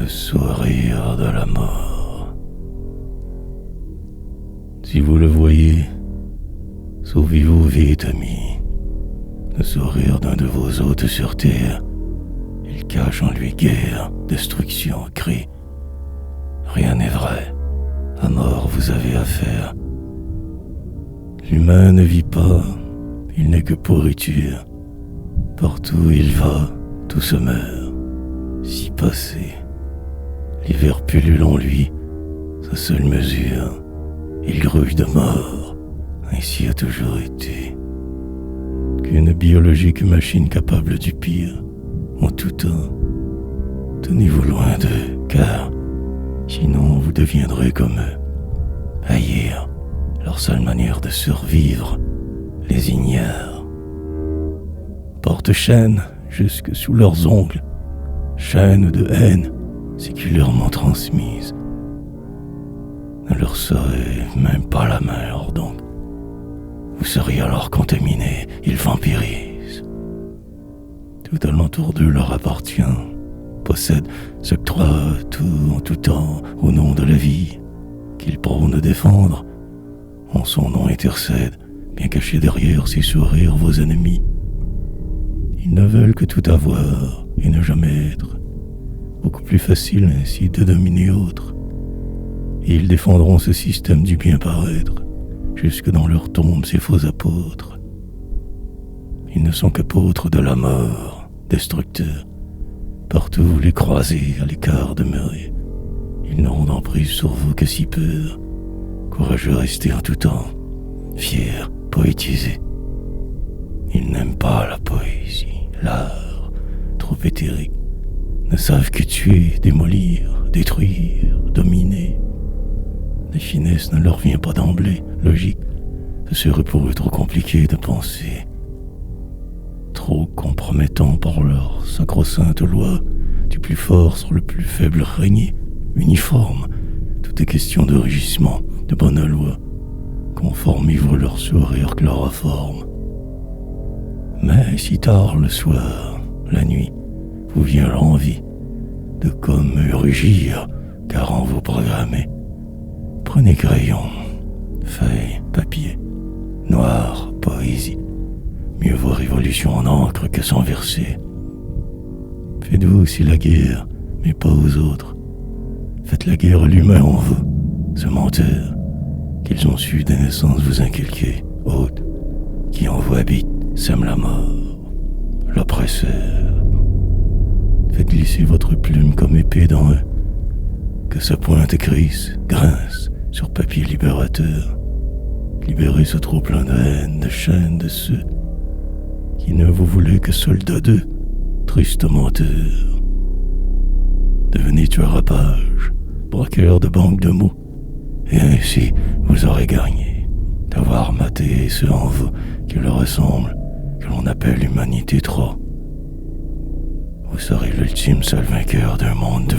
le sourire de la mort. Si vous le voyez, sauvez-vous vite, ami. Le sourire d'un de vos hôtes sur terre, il cache en lui guerre, destruction, cris. Rien n'est vrai. À mort vous avez affaire. L'humain ne vit pas, il n'est que pourriture. Partout où il va, tout se meurt. Si passé, l'hiver pullule en lui, sa seule mesure, il gruge de mort, ainsi a toujours été. Qu'une biologique machine capable du pire, en tout temps, tenez-vous loin d'eux, car sinon vous deviendrez comme eux. Haïr, leur seule manière de survivre, les ignore. Porte chaîne jusque sous leurs ongles, chaîne de haine séculairement transmise. Ne leur serez même pas la main, alors donc. Vous seriez alors contaminé, ils vampirisent. Tout alentour d'eux leur appartient, possède, s'octroie tout en tout temps au nom de la vie, qu'ils prônent défendre. En son nom intercèdent, bien cachés derrière ces sourires, vos ennemis. Ils ne veulent que tout avoir et ne jamais être. Beaucoup plus facile ainsi de dominer autres. Et ils défendront ce système du bien paraître, jusque dans leur tombe ces faux apôtres. Ils ne sont qu'apôtres de la mort, destructeurs. Partout vous les croisez, à l'écart demeurez. Ils n'auront d'emprise sur vous que si peu. Courageux rester en tout temps, fiers, poétisés. Ils n'aiment pas la poésie, l'art, trop éthérique. Ne savent que tuer, démolir, détruire, dominer. La finesse ne leur vient pas d'emblée, logique. Ce serait pour eux trop compliqué de penser. Trop compromettant par leur sacro-sainte loi du plus fort sur le plus faible régner, uniforme. Tout est question de régissement, de bonne loi. Conformez-vous leur sourire chloroforme. Mais si tard le soir, la nuit, vous vient l'envie de comme rugir, car en vous programmez. Prenez crayon, feuille, papier, noir, poésie. Mieux vaut révolution en encre que sans verser. Faites-vous aussi la guerre, mais pas aux autres. Faites la guerre à l'humain en vous, ce menteur, qu'ils ont su dès naissance vous inculquer, hôte, qui en vous habite, sème la mort, l'oppresseur. Faites glisser votre plume comme épée dans eux, que sa pointe crisse, grince sur papier libérateur. Libérez ce trop plein de haine, de chaîne de ceux qui ne vous voulaient que soldats d'eux, tristes menteurs. Devenez tueur à pages, braqueur de banques de mots, et ainsi vous aurez gagné d'avoir maté ceux en vous qui leur ressemblent, que l'on appelle l'humanité trop. Vous serez l'ultime seul vainqueur d'un monde de